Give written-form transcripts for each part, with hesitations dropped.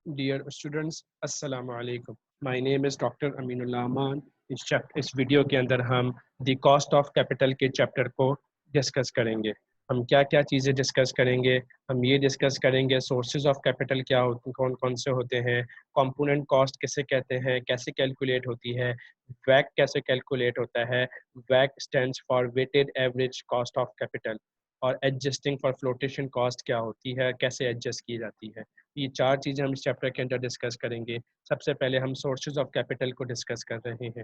Dear students, Assalamu alaikum. My name is Dr. Aminullah Aman. इस video के अंदर हम द कॉस्ट ऑफ कैपिटल के चैप्टर को डिस्कस करेंगे। हम क्या क्या चीज़ें डिस्कस करेंगे? हम ये डिस्कस करेंगे सोर्सेज ऑफ कैपिटल क्या होते, कौन कौन से होते हैं, कंपोनेंट कॉस्ट किसे कहते हैं, कैसे कैलकुलेट होती है, वैक कैसे कैलकुलेट होता है, वैक stands for weighted average cost of capital, और एडजस्टिंग फॉर फ्लोटेशन कॉस्ट क्या होती है, कैसे एडजस्ट की जाती है। ये चार चीज़ें हम इस चैप्टर के अंदर डिस्कस करेंगे। सबसे पहले हम सोर्सेज ऑफ कैपिटल को डिस्कस कर रहे हैं।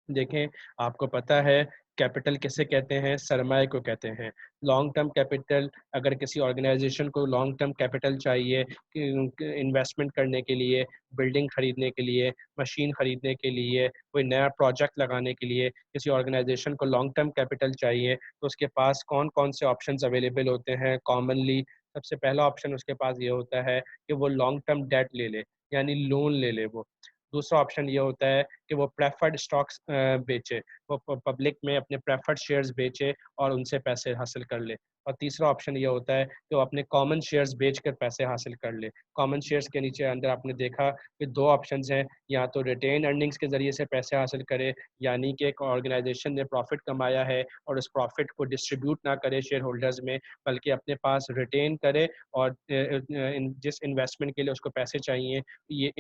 देखें, आपको पता है कैपिटल किसे कहते हैं? सरमाए को कहते हैं। लॉन्ग टर्म कैपिटल, अगर किसी ऑर्गेनाइजेशन को लॉन्ग टर्म कैपिटल चाहिए इन्वेस्टमेंट करने के लिए, बिल्डिंग खरीदने के लिए, मशीन खरीदने के लिए, कोई नया प्रोजेक्ट लगाने के लिए, किसी ऑर्गेनाइजेशन को लॉन्ग टर्म कैपिटल चाहिए, तो उसके पास कौन कौन से ऑप्शंस अवेलेबल होते हैं? कॉमनली सबसे पहला ऑप्शन उसके पास ये होता है कि वो लॉन्ग टर्म डेट ले ले, यानी लोन ले ले वो। दूसरा ऑप्शन ये होता है कि वो प्रेफर्ड स्टॉक्स बेचे, वो पब्लिक में अपने प्रेफर्ड शेयर्स बेचे और उनसे पैसे हासिल कर ले। और तीसरा ऑप्शन ये होता है कि वो अपने कॉमन शेयर्स बेच कर पैसे हासिल कर ले। कॉमन शेयर्स के नीचे अंदर आपने देखा कि दो ऑप्शंस हैं, या तो रिटेन अर्निंग्स के ज़रिए से पैसे हासिल करे, यानी कि एक ऑर्गेनाइजेशन ने प्रॉफिट कमाया है और उस प्रॉफिट को डिस्ट्रीब्यूट ना करे शेयर होल्डर्स में, बल्कि अपने पास रिटेन करे और जिस इन्वेस्टमेंट के लिए उसको पैसे चाहिए, ये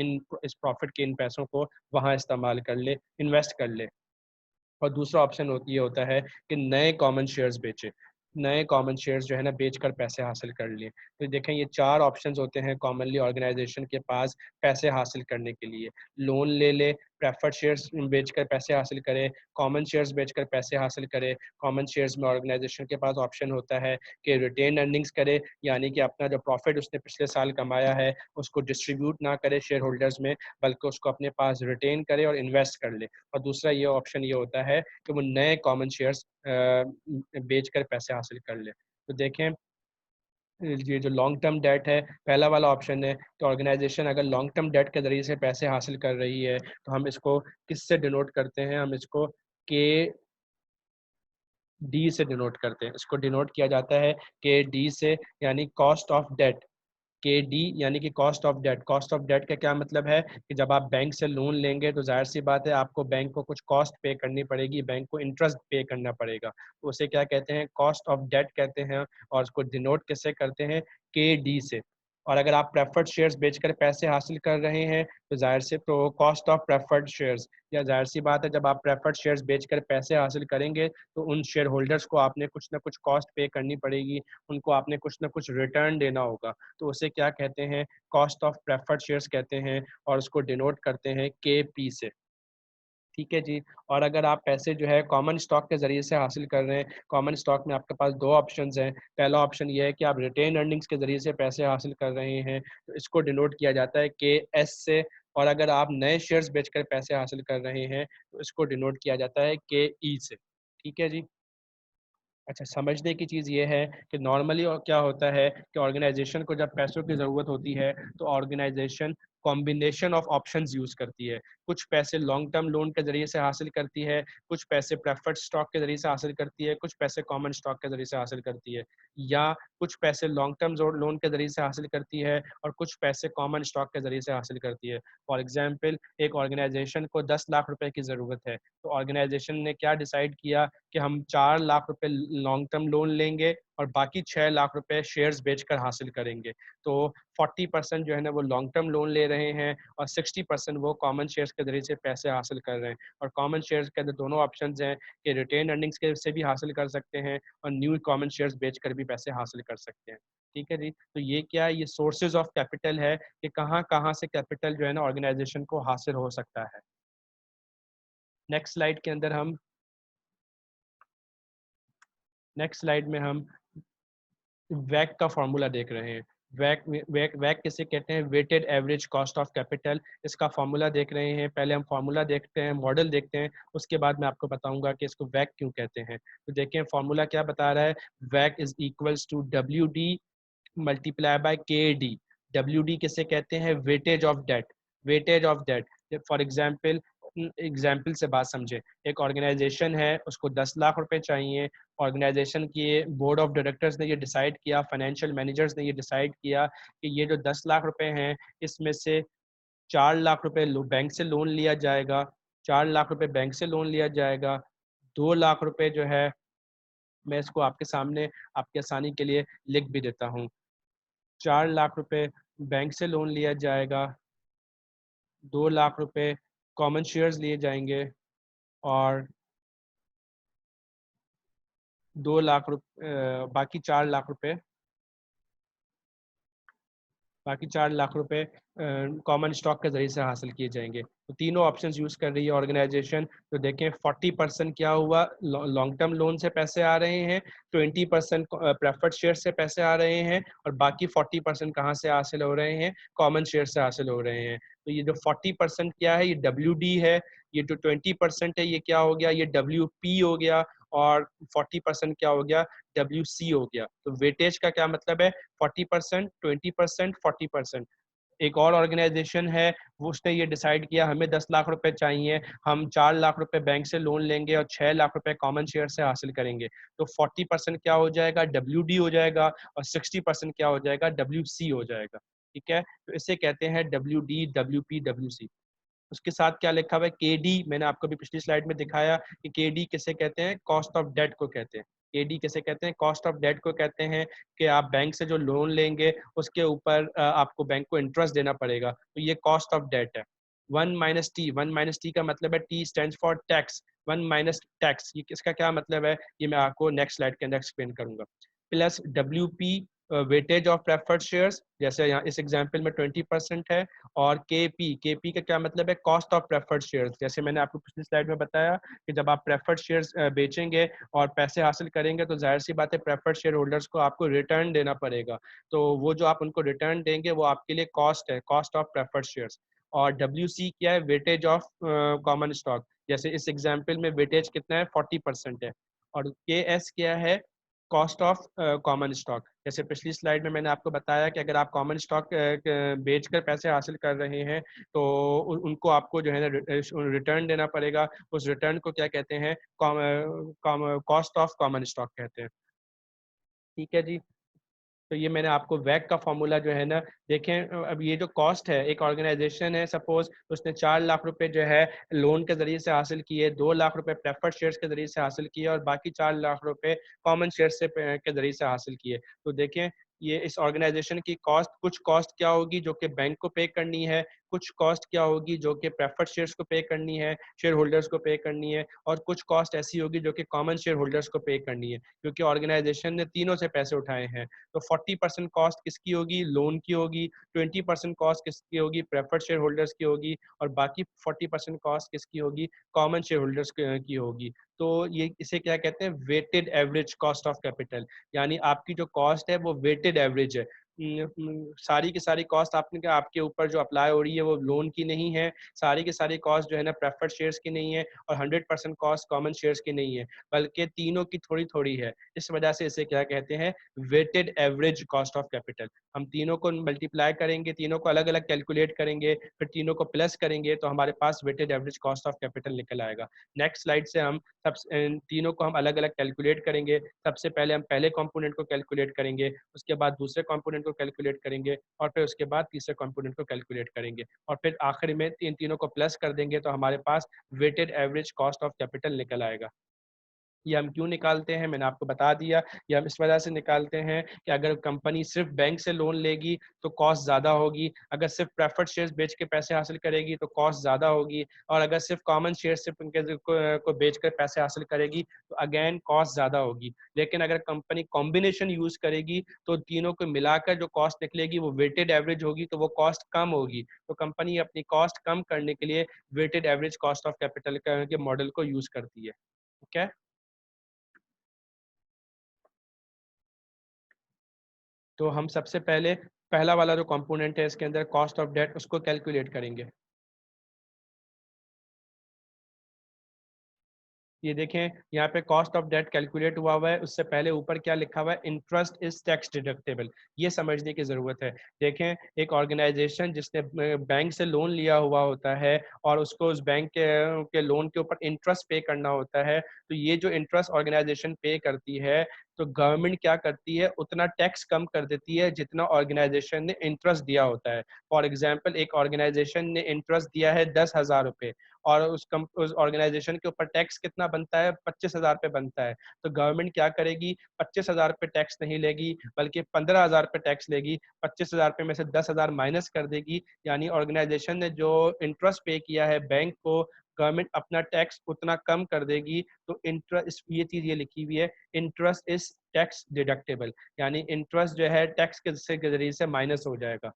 इस प्रॉफिट के इन पैसों को वहाँ इस्तेमाल कर ले, इन्वेस्ट कर ले। और दूसरा ऑप्शन ये होता है कि नए कॉमन शेयर्स बेचे, नए कॉमन शेयर्स जो है ना बेचकर पैसे हासिल कर लिए। तो देखें, ये चार ऑप्शंस होते हैं कॉमनली ऑर्गेनाइजेशन के पास पैसे हासिल करने के लिए। लोन ले ले, प्रेफर्ड शेयर्स बेचकर पैसे हासिल करे, कॉमन शेयर्स बेचकर पैसे हासिल करे। कॉमन शेयर्स में ऑर्गेनाइजेशन के पास ऑप्शन होता है कि रिटेन अर्निंग्स करे, यानी कि अपना जो प्रॉफिट उसने पिछले साल कमाया है उसको डिस्ट्रीब्यूट ना करे शेयर होल्डर्स में, बल्कि उसको अपने पास रिटेन करे और इन्वेस्ट कर ले। और दूसरा ये ऑप्शन ये होता है कि वो नए कॉमन शेयर्स बेचकर पैसे हासिल कर ले। तो देखें, ये जो लॉन्ग टर्म डेट है, पहला वाला ऑप्शन है कि ऑर्गेनाइजेशन अगर लॉन्ग टर्म डेट के ज़रिए से पैसे हासिल कर रही है तो हम इसको किससे डिनोट करते हैं? हम इसको के डी से डिनोट करते हैं। इसको डिनोट किया जाता है के डी से, यानी cost of debt. K D यानी कि cost of debt. Cost of debt का क्या मतलब है कि जब आप बैंक से लोन लेंगे तो जाहिर सी बात है आपको बैंक को कुछ कॉस्ट पे करनी पड़ेगी, बैंक को इंटरेस्ट पे करना पड़ेगा, तो उसे क्या कहते हैं? कॉस्ट ऑफ डेट कहते हैं। और उसको डिनोट किससे करते हैं? के डी से। और अगर आप प्रेफर्ड शेयर्स बेचकर पैसे हासिल कर रहे हैं तो जाहिर से तो कॉस्ट ऑफ प्रेफर्ड शेयर्स, या जाहिर सी बात है जब आप प्रेफर्ड शेयर्स बेचकर पैसे हासिल करेंगे तो उन शेयर होल्डर्स को आपने कुछ ना कुछ कॉस्ट पे करनी पड़ेगी, उनको आपने कुछ ना कुछ रिटर्न देना होगा, तो उसे क्या कहते हैं? कॉस्ट ऑफ प्रेफर्ड शेयर्स कहते हैं, और उसको डिनोट करते हैं के पी से। ठीक है जी। और अगर आप पैसे जो है कॉमन स्टॉक के ज़रिए से हासिल कर रहे हैं, कॉमन स्टॉक में आपके पास दो ऑप्शंस हैं। पहला ऑप्शन ये है कि आप रिटेन अर्निंग्स के ज़रिए से पैसे हासिल कर रहे हैं, तो इसको डिनोट किया जाता है के एस से। और अगर आप नए शेयर्स बेचकर पैसे हासिल कर रहे हैं तो इसको डिनोट किया जाता है के ई से। ठीक है जी। अच्छा, समझने की चीज़ ये है कि नॉर्मली और क्या होता है कि ऑर्गेनाइजेशन को जब पैसों की ज़रूरत होती है तो organisation combination of options use करती है। कुछ पैसे लॉन्ग टर्म लोन के ज़रिए से हासिल करती है, कुछ पैसे प्रेफर्ड स्टॉक के ज़रिए से हासिल करती है, कुछ पैसे कॉमन स्टॉक के ज़रिए से हासिल करती है, या कुछ पैसे लॉन्ग टर्म लोन के ज़रिए से हासिल करती है और कुछ पैसे कॉमन स्टॉक के ज़रिए से हासिल करती है। फॉर एग्जाम्पल, एक ऑर्गेनाइजेशन को 10 लाख रुपए की ज़रूरत है, तो ऑर्गेनाइजेशन ने क्या डिसाइड किया कि हम 4 लाख रुपए लॉन्ग टर्म लोन लेंगे और बाकी 6 लाख रुपए शेयर्स बेचकर हासिल करेंगे। तो 40% जो है ना वो लॉन्ग टर्म लोन ले रहे हैं और 60% वो कॉमन शेयर्स के जरिए से पैसे हासिल कर रहे हैं। और कॉमन शेयर्स के अंदर दोनों ऑप्शन हैं कि रिटेन अर्निंग्स के से भी हासिल कर सकते हैं और न्यू कॉमन शेयर्स बेचकर भी पैसे हासिल कर सकते हैं। ठीक है जी। तो ये क्या है? ये सोर्सेज ऑफ कैपिटल है कि कहाँ कहाँ से कैपिटल जो है ना ऑर्गेनाइजेशन को हासिल हो सकता है। नेक्स्ट स्लाइड के अंदर हम नेक्स्ट स्लाइड में हम वैक का फॉर्मूला देख रहे हैं। वैक वैक वैक किसे कहते हैं? Weighted average cost of capital. इसका फॉर्मूला देख रहे हैं। पहले हम फॉर्मूला देखते हैं, मॉडल देखते हैं, उसके बाद मैं आपको बताऊंगा कि इसको वैक क्यों कहते हैं। तो देखें फॉर्मूला क्या बता रहा है। वैक is equals to W D multiply by K D. W D किसे कहते हैं? Weightage of debt. Weightage of debt, for example example से बात समझे। एक ऑर्गेनाइजेशन है, उसको 10 लाख रुपए चाहिए। ऑर्गेनाइजेशन के बोर्ड ऑफ डायरेक्टर्स ने ये डिसाइड किया, फाइनेंशियल मैनेजर्स ने ये डिसाइड किया कि ये जो 10 लाख रुपए हैं, इसमें से 4 लाख रुपए बैंक से लोन लिया जाएगा। 4 लाख रुपए बैंक से लोन लिया जाएगा। 2 लाख रुपए जो है, मैं इसको आपके सामने आपकी आसानी के लिए लिख भी देता हूँ। 4 लाख रुपए बैंक से लोन लिया जाएगा। 2 लाख रुपए कॉमन शेयर्स लिए जाएंगे। और 2 लाख रुपए बाकी 4 लाख रुपए, बाकी 4 लाख रुपए कॉमन स्टॉक के जरिए से हासिल किए जाएंगे। तो तीनों ऑप्शंस यूज़ कर रही है ऑर्गेनाइजेशन। तो देखें 40% क्या हुआ, लॉन्ग टर्म लोन से पैसे आ रहे हैं, 20% प्रेफर्ड शेयर से पैसे आ रहे हैं, और बाकी 40% कहाँ से हासिल हो रहे हैं, कॉमन शेयर से हासिल हो रहे हैं। तो ये जो 40% क्या है, ये WD है। ये जो 20% है, ये क्या हो गया, ये WP हो गया। और 40% क्या हो गया, WC हो गया। तो वेटेज का क्या मतलब है, 40%, 20%, 40%। एक और ऑर्गेनाइजेशन है, वो उसने ये डिसाइड किया हमें 10 लाख रुपए चाहिए, हम 4 लाख रुपए बैंक से लोन लेंगे और 6 लाख रुपए कॉमन शेयर से हासिल करेंगे। तो 40% क्या हो जाएगा, WD हो जाएगा, और 60% क्या हो जाएगा, WC हो जाएगा। ठीक है, तो इसे कहते हैं WD, WP, WC। उसके साथ क्या लिखा हुआ है, KD। मैंने आपको भी पिछली स्लाइड में दिखाया कि KD किसे कहते हैं, कॉस्ट ऑफ डेट को कहते हैं। KD किसे कहते हैं, कॉस्ट ऑफ डेट को कहते हैं कि आप बैंक से जो लोन लेंगे उसके ऊपर आपको बैंक को इंटरेस्ट देना पड़ेगा, तो ये कॉस्ट ऑफ डेट है। 1 - T, 1 - T का मतलब है, T stand for tax. 1 - tax, ये इसका क्या मतलब है, ये मैं आपको नेक्स्ट स्लाइड के अंदर एक्सप्लेन करूंगा। Plus WP, weightage of preferred shares, जैसे यहाँ इस एग्जाम्पल में 20% है। और KP का क्या मतलब है, कॉस्ट ऑफ प्रेफर्ड शेयर्स। जैसे मैंने आपको पिछली स्लाइड में बताया कि जब आप प्रेफर्ड शेयर्स बेचेंगे और पैसे हासिल करेंगे, तो जाहिर सी बात है प्रेफर्ड शेयर होल्डर्स को आपको रिटर्न देना पड़ेगा। तो वो जो आप उनको रिटर्न देंगे वो आपके लिए कॉस्ट है, कॉस्ट ऑफ प्रेफर्ड शेयर्स। और WC क्या है, वेटेज ऑफ कॉमन स्टॉक। जैसे इस एग्जाम्पल में वेटेज कितना है, 40% है। और KS क्या है, कॉस्ट ऑफ कॉमन स्टॉक। जैसे पिछली स्लाइड में मैंने आपको बताया कि अगर आप कॉमन स्टॉक बेचकर पैसे हासिल कर रहे हैं, तो उनको आपको जो है ना रिटर्न देना पड़ेगा। उस रिटर्न को क्या कहते हैं, कॉस्ट ऑफ कॉमन स्टॉक कहते हैं। ठीक है जी। तो ये मैंने आपको वैक का फॉर्मूला जो है ना, देखें अब ये जो कॉस्ट है, एक ऑर्गेनाइजेशन है, सपोज उसने 4 लाख रुपए जो है लोन के जरिए से हासिल किए, 2 लाख रुपए प्रेफर्ड शेयर्स के जरिए से हासिल किए, और बाकी 4 लाख रुपए कॉमन शेयर से के जरिए से हासिल किए। तो देखें ये इस ऑर्गेनाइजेशन की कॉस्ट, कुछ कॉस्ट क्या होगी जो कि बैंक को पे करनी है, कुछ कॉस्ट क्या होगी जो कि प्रेफर्ड शेयर्स को पे करनी है, शेयर होल्डर्स को पे करनी है, और कुछ कॉस्ट ऐसी होगी जो कि कॉमन शेयर होल्डर्स को पे करनी है, क्योंकि ऑर्गेनाइजेशन ने तीनों से पैसे उठाए हैं। तो 40% कॉस्ट किसकी होगी, लोन की होगी। 20% कॉस्ट किसकी होगी, प्रेफर्ड शेयर होल्डर्स की होगी। और बाकी 40% कॉस्ट किसकी होगी, कॉमन शेयर होल्डर्स की होगी। तो ये इसे क्या कहते हैं, weighted average cost of capital. यानी आपकी जो कॉस्ट है वो वेटेड एवरेज है। सारी की सारी कॉस्ट आपने आपके ऊपर जो अप्लाई हो रही है वो लोन की नहीं है, सारी की सारी कॉस्ट जो है ना प्रेफर्ड शेयर्स की नहीं है, और 100% कॉस्ट कॉमन शेयर्स की नहीं है, बल्कि तीनों की थोड़ी थोड़ी है। इस वजह से इसे क्या कहते हैं, weighted average cost of capital. हम तीनों को मल्टीप्लाई करेंगे, तीनों को अलग अलग कैलकुलेट करेंगे, फिर तीनों को प्लस करेंगे, तो हमारे पास weighted average cost of capital निकल आएगा। नेक्स्ट स्लाइड से हम सब तीनों को हम अलग अलग कैलकुलेट करेंगे। सबसे पहले हम पहले कंपोनेंट को कैलकुलेट करेंगे, उसके बाद दूसरे कंपोनेंट को कैलकुलेट करेंगे, और फिर उसके बाद तीसरे कंपोनेंट को कैलकुलेट करेंगे, और फिर आखिर में इन तीनों को प्लस कर देंगे, तो हमारे पास weighted average cost of capital निकल आएगा। ये हम क्यों निकालते हैं, मैंने आपको बता दिया। ये हम इस वजह से निकालते हैं कि अगर कंपनी सिर्फ बैंक से लोन लेगी तो कॉस्ट ज़्यादा होगी, अगर सिर्फ प्रेफर्ड शेयर्स बेच के पैसे हासिल करेगी तो कॉस्ट ज़्यादा होगी, और अगर सिर्फ कॉमन शेयर से को बेचकर पैसे हासिल करेगी तो अगेन कॉस्ट ज़्यादा होगी। लेकिन अगर कंपनी कॉम्बिनेशन यूज़ करेगी तो तीनों को मिलाकर जो कॉस्ट निकलेगी वो वेटेड एवरेज होगी, तो वो कॉस्ट कम होगी। तो कंपनी अपनी कॉस्ट कम करने के लिए weighted average cost of capital के मॉडल को यूज़ करती है। ठीक है, तो हम सबसे पहले पहला वाला जो कंपोनेंट है इसके अंदर कॉस्ट ऑफ डेट, उसको कैलकुलेट करेंगे। ये देखें यहाँ पे कॉस्ट ऑफ डेट कैलकुलेट हुआ है, उससे पहले ऊपर क्या लिखा हुआ है, इंटरेस्ट इज टैक्स डिडक्टेबल। ये समझने की ज़रूरत है। देखें, एक ऑर्गेनाइजेशन जिसने बैंक से लोन लिया हुआ होता है और उसको उस बैंक के लोन के ऊपर इंटरेस्ट पे करना होता है, तो ये जो इंटरेस्ट ऑर्गेनाइजेशन पे करती है, तो गवर्नमेंट क्या करती है, उतना टैक्स कम कर देती है जितना ऑर्गेनाइजेशन ने इंटरेस्ट दिया होता है। फॉर एग्जाम्पल, एक ऑर्गेनाइजेशन ने इंटरेस्ट दिया है 10,000 रुपये और उस ऑर्गेनाइजेशन के ऊपर टैक्स कितना बनता है, 25,000 पे बनता है। तो गवर्नमेंट क्या करेगी, 25,000 पे टैक्स नहीं लेगी बल्कि 15,000 पे टैक्स लेगी। 25,000 पे में से 10,000 माइनस कर देगी, यानी ऑर्गेनाइजेशन ने जो इंटरेस्ट पे किया है बैंक को, गवर्नमेंट अपना टैक्स उतना कम कर देगी। तो इंटरेस्ट, ये चीज ये लिखी हुई है, इंटरेस्ट इज टैक्स डिडक्टेबल, यानी इंटरेस्ट जो है टैक्स के जरिए से माइनस हो जाएगा।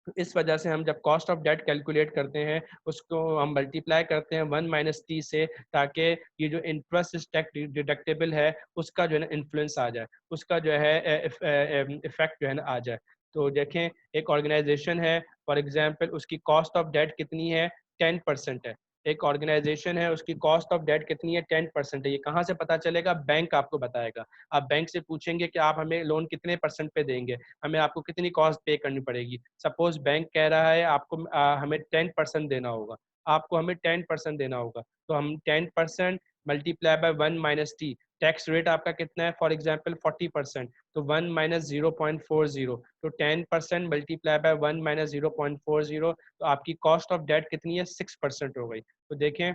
तो इस वजह से हम जब कॉस्ट ऑफ डेट कैलकुलेट करते हैं, उसको हम मल्टीप्लाई करते हैं 1 - t से, ताकि ये जो इंटरेस्ट टैक्स डिडक्टेबल है उसका जो है ना इन्फ्लुएंस आ जाए, उसका जो है इफेक्ट जो है ना आ जाए। तो देखें, एक ऑर्गेनाइजेशन है, फॉर एग्जांपल उसकी कॉस्ट ऑफ डेट कितनी है, 10% है। एक ऑर्गेनाइजेशन है, उसकी कॉस्ट ऑफ डेट कितनी है, 10% है। ये कहाँ से पता चलेगा, बैंक आपको बताएगा। आप बैंक से पूछेंगे कि आप हमें लोन कितने परसेंट पे देंगे, हमें आपको कितनी कॉस्ट पे करनी पड़ेगी। सपोज बैंक कह रहा है आपको हमें 10% देना होगा, आपको हमें 10% देना होगा, तो हम 10% multiply by 1 - t, tax rate आपका कितना है, फॉर एग्जाम्पल 40%, तो 1 - 0.40, तो 10% मल्टीप्लाई बाय 1 - 0.40, तो आपकी कॉस्ट ऑफ डेट कितनी है, 6% हो गई। तो देखें,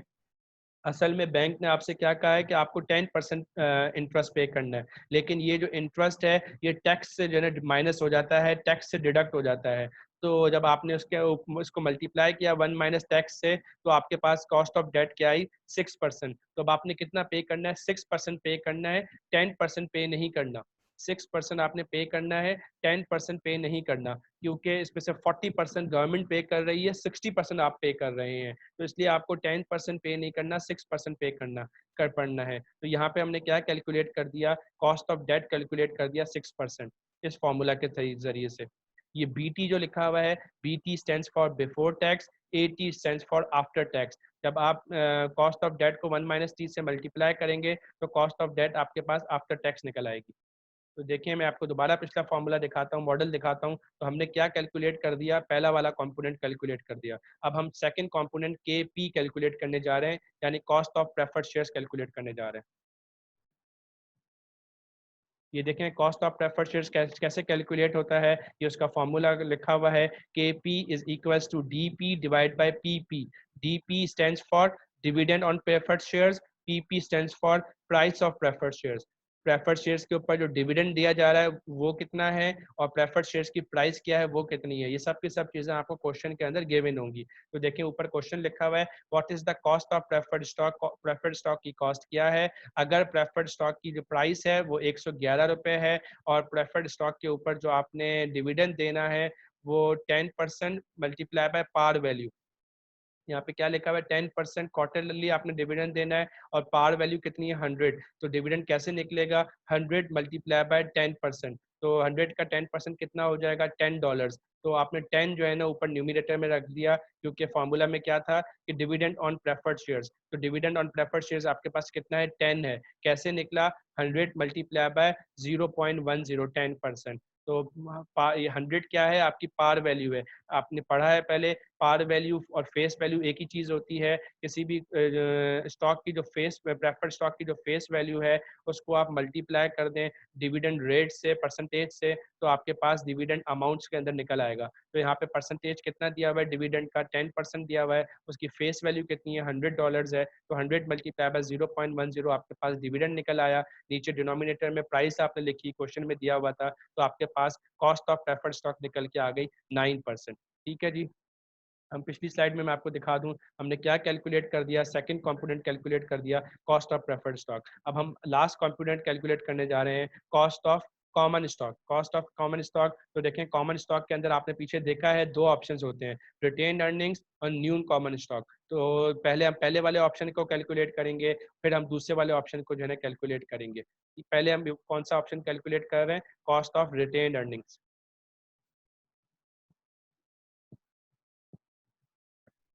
असल में बैंक ने आपसे क्या कहा है कि आपको 10% इंटरेस्ट पे करना है, लेकिन ये जो इंटरेस्ट है ये टैक्स से जो है माइनस हो जाता है, टैक्स से डिडक्ट हो जाता है। तो जब आपने उसको मल्टीप्लाई किया 1 - टैक्स से, तो आपके पास कॉस्ट ऑफ डेट क्या आई, 6%। तो अब आपने कितना पे करना है, 6% पे करना है, 10% पे नहीं करना। 6% आपने पे करना है, 10% पे नहीं करना, क्योंकि इसमें से 40% गवर्नमेंट पे कर रही है, 60% आप पे कर रहे हैं। तो इसलिए आपको 10% पे नहीं करना, 6% पे कर पड़ना है। तो यहाँ पे हमने क्या कैलकुलेट कर दिया, कॉस्ट ऑफ डेट कैलकुलेट कर दिया 6%, इस फॉर्मूला के जरिए से। ये BT जो लिखा हुआ है, BT stands for before tax, AT stands for after tax. जब आप कॉस्ट ऑफ डेट को 1 - t से मल्टीप्लाई करेंगे, तो कॉस्ट ऑफ डेट आपके पास आफ्टर टैक्स निकल आएगी। तो देखिए, मैं आपको दोबारा पिछला फॉर्मूला दिखाता हूँ, मॉडल दिखाता हूँ। तो हमने क्या कैलकुलेट कर दिया, पहला वाला कंपोनेंट कैलकुलेट कर दिया। अब हम सेकंड कंपोनेंट KP कैलकुलेट करने जा रहे हैं, यानी cost of preferred shares calculate करने जा रहे हैं। ये देखें, कॉस्ट ऑफ प्रेफर्ड शेयर्स कैसे कैलकुलेट होता है, ये उसका फॉर्मूला लिखा हुआ है, KP is equals to DP divide by PP। DP stands for dividend on preferred shares, PP stands for price of preferred shares. Preferred shares के ऊपर जो डिविडेंड दिया जा रहा है वो कितना है, और प्रेफर्ड शेयर्स की प्राइस क्या है, वो कितनी है। ये सब की सब चीज़ें आपको क्वेश्चन के अंदर गिवन होंगी। तो देखिए, ऊपर क्वेश्चन लिखा हुआ है, what is the cost of preferred stock. Preferred stock की कॉस्ट क्या है, अगर प्रेफर्ड स्टॉक की जो प्राइस है वो 111 रुपये है, और प्रेफर्ड स्टॉक के ऊपर जो आपने डिविडेंड देना है वो 10% मल्टीप्लाई बाय पार वैल्यू। यहाँ पे क्या लिखा हुआ है, 10% क्वार्टरली आपने डिविडेंड देना है, और पार वैल्यू कितनी है, 100। तो डिविडेंड कैसे निकलेगा, 100 मल्टीप्लाई बाय 10%। तो 100 का 10% कितना हो जाएगा, $10। तो आपने 10 जो है ना ऊपर न्यूमिनेटर में रख दिया, क्योंकि फॉर्मूला में क्या था कि डिविडेंड ऑन प्रेफर्ड शेयर्स। तो डिविडेंड ऑन प्रेफर्ड शेयर्स आपके पास कितना है, 10 है। कैसे निकला, 100 मल्टीप्लाई बाय 0.10, 10%। तो 100 क्या है, आपकी पार वैल्यू है। आपने पढ़ा है पहले, पार वैल्यू और फेस वैल्यू एक ही चीज होती है। किसी भी स्टॉक की जो फेस, प्रेफर्ड स्टॉक की जो फेस वैल्यू है, उसको आप मल्टीप्लाई कर दें डिविडेंड रेट से, परसेंटेज से, तो आपके पास डिविडेंड अमाउंट्स के अंदर निकल आएगा। तो यहाँ पे परसेंटेज कितना दिया हुआ है डिविडेंड का, 10% दिया हुआ है। उसकी फेस वैल्यू कितनी है, $100 है। तो 100 मल्टीप्लाई बाय 0.10 आपके पास डिविडेंड निकल आया। नीचे डिनोमिनेटर में प्राइस आपने लिखी, क्वेश्चन में दिया हुआ था, तो आपके पास कॉस्ट ऑफ प्रेफर्ड स्टॉक निकल के आ गई 9%। ठीक है जी। हम पिछली स्लाइड में मैं आपको दिखा दूं, हमने क्या कैलकुलेट कर दिया, सेकंड कंपोनेंट कैलकुलेट कर दिया, कॉस्ट ऑफ प्रेफर्ड स्टॉक। अब हम लास्ट कंपोनेंट कैलकुलेट करने जा रहे हैं, cost of common stock. Cost of common stock, तो देखें, कॉमन स्टॉक के अंदर आपने पीछे देखा है दो ऑप्शंस होते हैं, रिटेन अर्निंग्स और न्यू कॉमन स्टॉक। तो पहले हम पहले वाले ऑप्शन को कैलकुलेट करेंगे, फिर हम दूसरे वाले ऑप्शन को जो है ना कैलकुलेट करेंगे। पहले हम कौन सा ऑप्शन कैलकुलेट कर रहे हैं, कॉस्ट ऑफ रिटेन अर्निंग्स।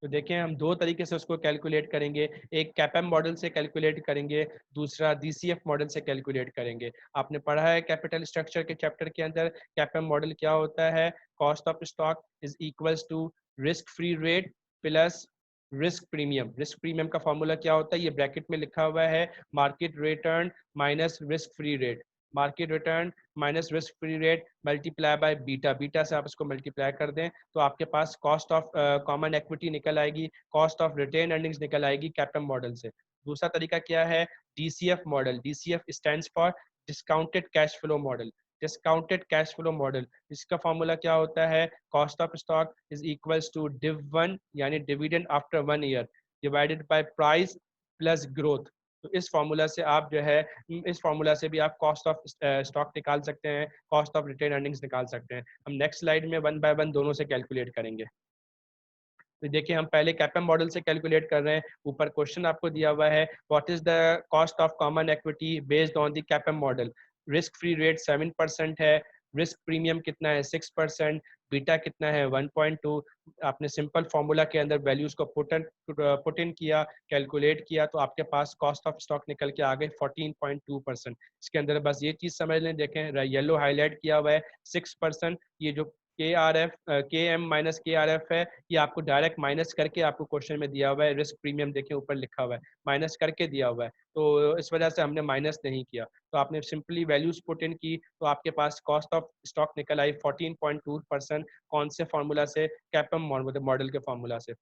तो देखें हम दो तरीके से उसको कैलकुलेट करेंगे, एक कैपएम मॉडल से कैलकुलेट करेंगे, दूसरा डीसीएफ मॉडल से कैलकुलेट करेंगे। आपने पढ़ा है कैपिटल स्ट्रक्चर के चैप्टर के अंदर कैपएम मॉडल क्या होता है, cost of stock is equals to risk free rate plus risk premium. Risk premium का फॉर्मूला क्या होता है, ये ब्रैकेट में लिखा हुआ है, market return minus risk free rate, market return minus risk free rate multiply by beta, beta से आप इसको मल्टीप्लाई कर दें तो आपके पास कॉस्ट ऑफ कॉमन इक्विटी निकल आएगी, कॉस्ट ऑफ रिटेन अर्निंग्स निकल आएगी कैपएम मॉडल से। दूसरा तरीका क्या है, DCF model. DCF stands for discounted cash flow model. Discounted cash flow model, इसका फॉर्मूला क्या होता है, cost of stock is equals to div one यानी dividend after 1 year divided by price plus growth. तो इस फॉर्मूला से आप जो है, इस फॉर्मूला से भी आप कॉस्ट ऑफ स्टॉक निकाल सकते हैं, कॉस्ट ऑफ रिटेन अर्निंग्स निकाल सकते हैं। हम नेक्स्ट स्लाइड में वन बाय वन दोनों से कैलकुलेट करेंगे। तो देखिए हम पहले कैपएम मॉडल से कैलकुलेट कर रहे हैं। ऊपर क्वेश्चन आपको दिया हुआ है, what is the cost of common equity based on the CAPM model. Risk free rate 7% है, रिस्क प्रीमियम कितना है 6%, बीटा कितना है 1.2। आपने सिंपल फॉर्मूला के अंदर वैल्यूज को पुट इन किया, कैलकुलेट किया, तो आपके पास कॉस्ट ऑफ स्टॉक निकल के आ गए 14.2%। इसके अंदर बस ये चीज समझ लें, देखें येलो हाईलाइट किया हुआ है 6%, ये जो के आर एफ के एम माइनस के आर एफ है, ये आपको डायरेक्ट माइनस करके आपको क्वेश्चन में दिया हुआ है। रिस्क प्रीमियम देखें ऊपर लिखा हुआ है, माइनस करके दिया हुआ है, तो इस वजह से हमने माइनस नहीं किया। तो आपने सिंपली वैल्यूज पुट इन की तो आपके पास कॉस्ट ऑफ स्टॉक निकल आई 14.2%। कौन से फॉर्मूला से, कैपम मॉडल के फॉर्मूला से।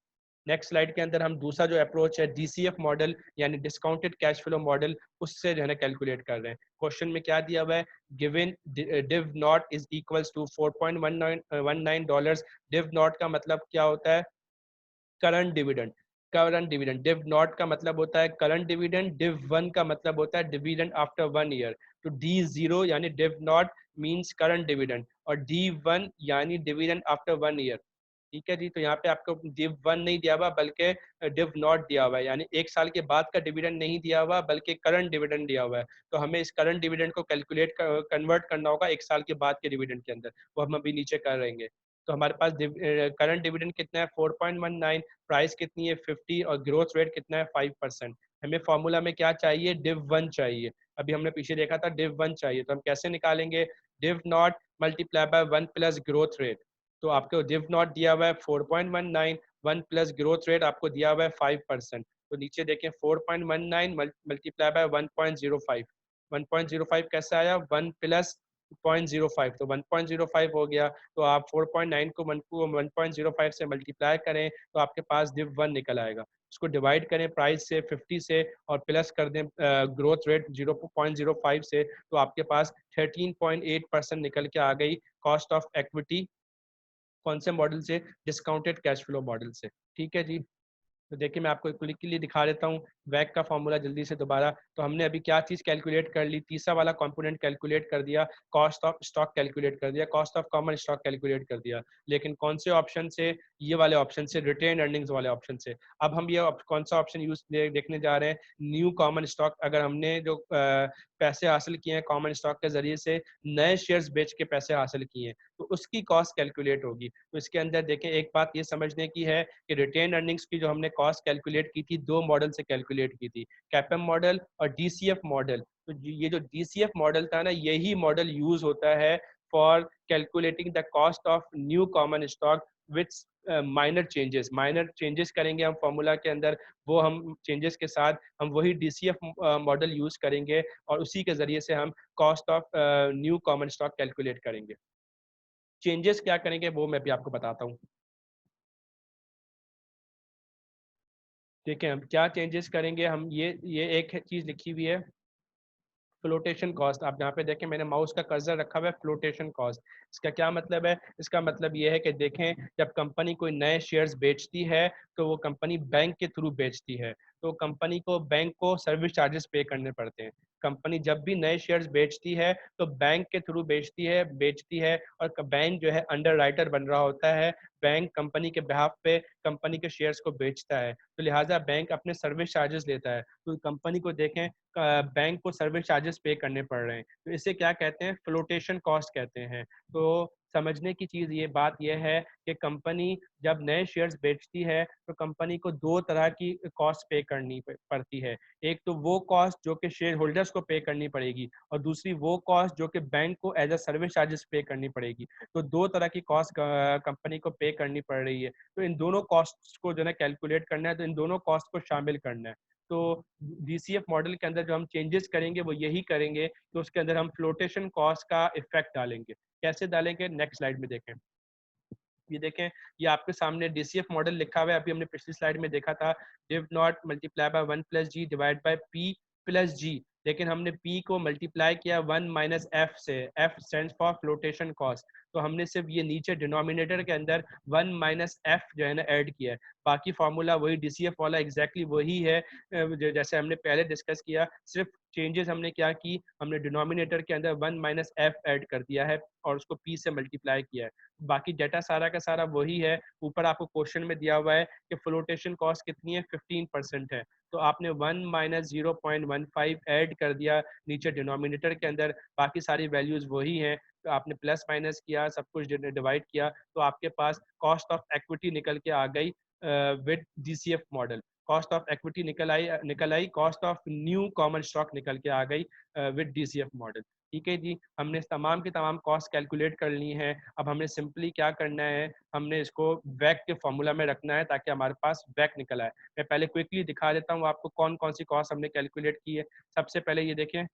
नेक्स्ट स्लाइड के अंदर हम दूसरा जो अप्रोच है डीसीएफ मॉडल यानी डिस्काउंटेड कैश फ्लो मॉडल, उससे जो है ना कैलकुलेट कर रहे हैं। क्वेश्चन में क्या दिया हुआ है, given div naught is equals to $4.19। Div naught का मतलब क्या होता है, current dividend. Current dividend, div naught का मतलब होता है करंट डिविडेंड, डिव वन का मतलब होता है डिविडेंड आफ्टर 1 ईयर। तो डी जीरो यानी div not means current dividend, और डी वन यानी डिविडेंड आफ्टर 1 ईयर। ठीक है जी, तो यहाँ पे आपको डिव वन नहीं दिया हुआ बल्कि डिव नॉट दिया हुआ है, यानी एक साल के बाद का डिविडेंड नहीं दिया हुआ बल्कि करंट डिविडेंड दिया हुआ है। तो हमें इस करंट डिविडेंड को कैलकुलेट कन्वर्ट करना होगा एक साल के बाद के डिविडेंड के अंदर, वो हम अभी नीचे करेंगे। तो हमारे पास करंट डिविडेंड कितना है 4.19, प्राइस कितनी है 50 और ग्रोथ रेट कितना है 5%। हमें फॉर्मूला में क्या चाहिए, डिव वन चाहिए। अभी हमने पीछे देखा था डिव वन चाहिए, तो हम कैसे निकालेंगे, div naught multiply by 1 plus growth rate. तो आपको डिव नॉट दिया हुआ है 4.19, 1 प्लस ग्रोथ रेट आपको दिया हुआ है 5%। तो नीचे देखें 4.19 मल्टीप्लाई बाय 1.05, 1.05 कैसे आया, 1 प्लस 0.05, तो 1.05 हो गया। तो आप 4.9 को 1.05 से मल्टीप्लाई करें तो आपके पास डिव वन निकल आएगा। उसको डिवाइड करें प्राइस से 50 से और प्लस कर दें ग्रोथ रेट 0.05 से, तो आपके पास 13.8% निकल के आ गई कॉस्ट ऑफ इक्विटी। कौन से मॉडल से, डिस्काउंटेड कैश फ्लो मॉडल से। ठीक है जी, तो देखिए मैं आपको क्लिकली दिखा देता हूँ वैक का फॉर्मूला जल्दी से दोबारा। तो हमने अभी क्या चीज़ कैलकुलेट कर ली, तीसरा वाला कंपोनेंट कैलकुलेट कर दिया, कॉस्ट ऑफ स्टॉक कैलकुलेट कर दिया, cost of common stock calculate कर दिया। लेकिन कौन से ऑप्शन से, ये वाले ऑप्शन से, रिटेन अर्निंग्स वाले ऑप्शन से। अब हम ये कौन सा ऑप्शन यूज देखने जा रहे हैं, न्यू कॉमन स्टॉक। अगर हमने जो पैसे हासिल किए हैं कॉमन स्टॉक के जरिए से, नए शेयर्स बेच के पैसे हासिल किए हैं, तो उसकी कॉस्ट कैलकुलेट होगी। तो इसके अंदर देखें एक बात ये समझने की है कि रिटेन अर्निंग्स की जो हमने कॉस्ट कैलकुलेट की थी, दो मॉडल से कैलकुलेट की थी, कैपएम मॉडल और डीसीएफ मॉडल। तो ये जो डीसीएफ मॉडल था ना, यही मॉडल यूज होता है for calculating the cost of new common stock with minor changes करेंगे हम फॉर्मूला के अंदर, वो हम चेंजेस के साथ हम वही डीसीएफ मॉडल यूज करेंगे और उसी के जरिए से हम cost of new common stock calculate करेंगे। चेंजेस क्या करेंगे वो मैं भी आपको बताता हूँ। ठीक है, हम क्या चेंजेस करेंगे, हम ये एक चीज लिखी हुई है, फ्लोटेशन कॉस्ट। आप यहाँ पे देखें मैंने माउस का कर्सर रखा हुआ है, फ्लोटेशन कॉस्ट। इसका क्या मतलब है, इसका मतलब ये है कि देखें जब कंपनी कोई नए शेयर्स बेचती है तो वो कंपनी बैंक के थ्रू बेचती है, तो कंपनी को बैंक को सर्विस चार्जेस पे करने पड़ते हैं। कंपनी जब भी नए शेयर्स बेचती है तो बैंक के थ्रू बेचती है और बैंक जो है अंडर राइटर बन रहा होता है, बैंक कंपनी के बिहाफ पे कंपनी के शेयर्स को बेचता है, तो लिहाजा बैंक अपने सर्विस चार्जेस लेता है। तो कंपनी को देखें बैंक को सर्विस चार्जेस पे करने पड़ रहे हैं, तो इसे क्या कहते हैं, फ्लोटेशन कॉस्ट कहते हैं। तो समझने की चीज़ ये बात यह है कि कंपनी जब नए शेयर्स बेचती है तो कंपनी को दो तरह की कॉस्ट पे करनी पड़ती है। एक तो वो कॉस्ट जो कि शेयर होल्डर्स को पे करनी पड़ेगी, और दूसरी वो कॉस्ट जो कि बैंक को एज अ सर्विस चार्जेस पे करनी पड़ेगी। तो दो तरह की कॉस्ट कंपनी को पे करनी पड़ रही है। तो इन दोनों कॉस्ट को जो है कैलकुलेट करना है, तो इन दोनों कॉस्ट को शामिल करना है। तो डीसीएफ मॉडल के अंदर जो हम चेंजेस करेंगे वो यही करेंगे कि उसके अंदर हम फ्लोटेशन कॉस्ट का इफेक्ट डालेंगे। कैसे डालेंगे, नेक्स्ट स्लाइड में देखें। ये देखें, ये आपके सामने डीसीएफ मॉडल लिखा हुआ है, अभी हमने पिछली स्लाइड में देखा था, div naught multiply by 1 plus G divide by P plus G. लेकिन हमने p को मल्टीप्लाई किया 1 माइनस एफ से, f stands for flotation cost. तो हमने सिर्फ ये नीचे डिनोमिनेटर के अंदर 1 माइनस एफ जो है ना ऐड किया है। बाकी फार्मूला वही डीसीएफ वाला एग्जैक्टली वही है जैसे हमने पहले डिस्कस किया। सिर्फ चेंजेस हमने क्या की, हमने डिनोमिनेटर के अंदर 1 माइनस एफ ऐड कर दिया है और उसको p से मल्टीप्लाई किया है। बाकी डाटा सारा का सारा वही है। ऊपर आपको क्वेश्चन में दिया हुआ है कि फ्लोटेशन कॉस्ट कितनी है, 15% है। तो आपने 1 माइनस 0.15 ऐड कर दिया नीचे डिनोमिनेटर के अंदर, बाकी सारी वैल्यूज वही हैं। तो आपने प्लस माइनस किया, सब कुछ डिवाइड किया, तो आपके पास कॉस्ट ऑफ इक्विटी निकल के आ गई with DCF model. Cost of equity निकल आई, cost of new common stock निकल के आ गई विद डीसीएफ मॉडल। ठीक है जी, हमने तमाम की तमाम कॉस्ट कैलकुलेट कर ली है। अब हमने सिंपली क्या करना है, हमने इसको वैक के फॉर्मूला में रखना है ताकि हमारे पास वैक निकल आए। मैं पहले क्विकली दिखा देता हूँ आपको कौन कौन सी कॉस्ट हमने कैलकुलेट की है। सबसे पहले ये देखें,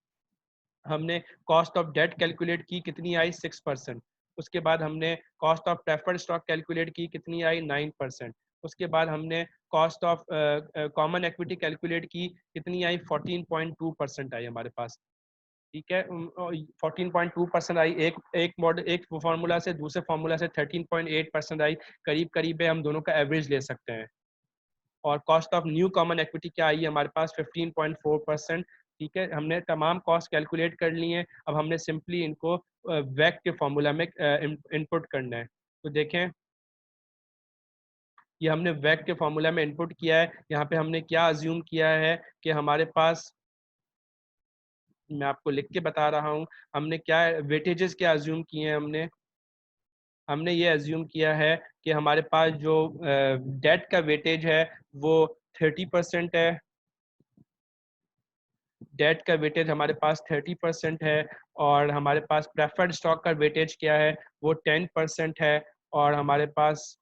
हमने कॉस्ट ऑफ डेट कैलकुलेट की, कितनी आई 6%। उसके बाद हमने cost of preferred stock calculate की, कितनी आई 9%। उसके बाद हमने cost of common equity calculate की, कितनी आई 14.2% आई हमारे पास। ठीक है, 14.2% आई। एक मॉडल, एक फार्मूला से दूसरे फार्मूला से 13.8% आई। करीब करीब है, हम दोनों का एवरेज ले सकते हैं। और cost of new common equity क्या आई है हमारे पास, 15.4%। ठीक है, हमने तमाम कॉस्ट कैलकुलेट कर ली हैं। अब हमने सिंपली इनको वैक के फॉर्मूला में इनपुट करना है। तो देखें, ये हमने वैक के फॉर्मूला में इनपुट किया है। यहाँ पे हमने क्या अज्यूम किया है कि हमारे पास, मैं आपको लिख के बता रहा हूँ, हमने क्या वेटेजेस क्या अज्यूम किए हैं। हमने ये अज्यूम किया है कि हमारे पास जो डेट का वेटेज है वो 30% है। डेट का वेटेज हमारे पास 30% है। और हमारे पास प्रेफर्ड स्टॉक का वेटेज क्या है, वो 10% है। और हमारे पास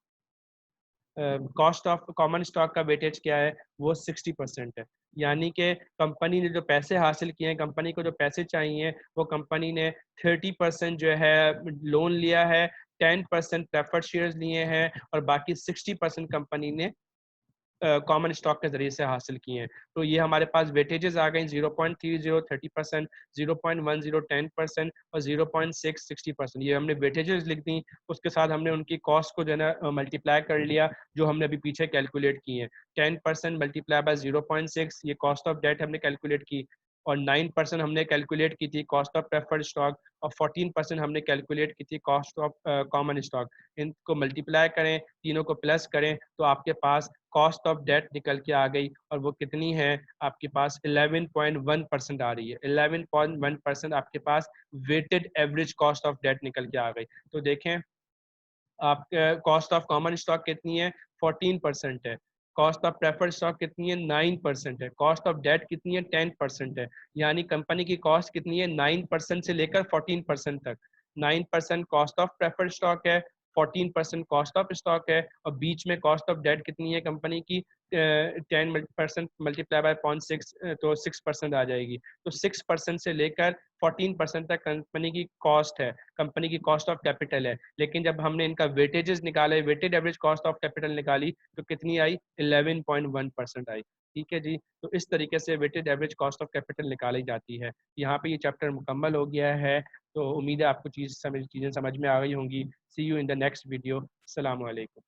कॉस्ट ऑफ कॉमन स्टॉक का वेटेज क्या है, वो 60% है। यानी कि कंपनी ने जो पैसे हासिल किए हैं, कंपनी को जो पैसे चाहिए, वो कंपनी ने 30% जो है लोन लिया है, 10% प्रेफर्ड शेयर्स लिए हैं, और बाकी 60% कंपनी ने कॉमन स्टॉक के जरिए से हासिल किए हैं। तो ये हमारे पास वेटेजेस आ गई, 0.30 30%, 0.10 10% और 0.6 60%। ये हमने वेटेजेस लिख दी। उसके साथ हमने उनकी कॉस्ट को जो है ना मल्टीप्लाई कर लिया, जो हमने अभी पीछे कैलकुलेट की है। 10% मल्टीप्लाई बाय 0.6, ये कॉस्ट ऑफ डेट हमने कैलकुलेट की। और 9% हमने कैलकुलेट की थी कॉस्ट ऑफ प्रेफर्ड स्टॉक, और 14% हमने कैलकुलेट की थी कॉस्ट ऑफ कॉमन स्टॉक। इनको मल्टीप्लाई करें, तीनों को प्लस करें, तो आपके पास कॉस्ट ऑफ डेट निकल के आ गई। और वो कितनी है आपके पास, 11.1% आ रही है। 11.1% आपके पास weighted average cost of debt निकल के आ गई। तो देखें, आपके कॉस्ट ऑफ कॉमन स्टॉक कितनी है, 14% है। कॉस्ट ऑफ प्रेफर्ड स्टॉक कितनी है, 9% है। कॉस्ट ऑफ डेट कितनी है, 10% है। यानी कंपनी की कॉस्ट कितनी है, 9% से लेकर 14% तक। 9% कॉस्ट ऑफ प्रेफर्ड स्टॉक है, 14% कॉस्ट ऑफ स्टॉक है, और बीच में कॉस्ट ऑफ डेट कितनी है कंपनी की, 10% मल्टीप्लाई बाय 0.6, तो 6% आ जाएगी। तो 6% से लेकर 14% तक कंपनी की कॉस्ट है, कंपनी की कॉस्ट ऑफ कैपिटल है। लेकिन जब हमने इनका वेटेजेस निकाले, weighted average cost of capital निकाली, तो कितनी आई, 11.1% आई। ठीक है जी, तो इस तरीके से weighted average cost of capital निकाली जाती है। यहाँ पे ये चैप्टर मुकम्मल हो गया है। तो उम्मीद है आपको चीज़ें समझ में आ गई होंगी। See you in the next video. अस्सलाम वालेकुम।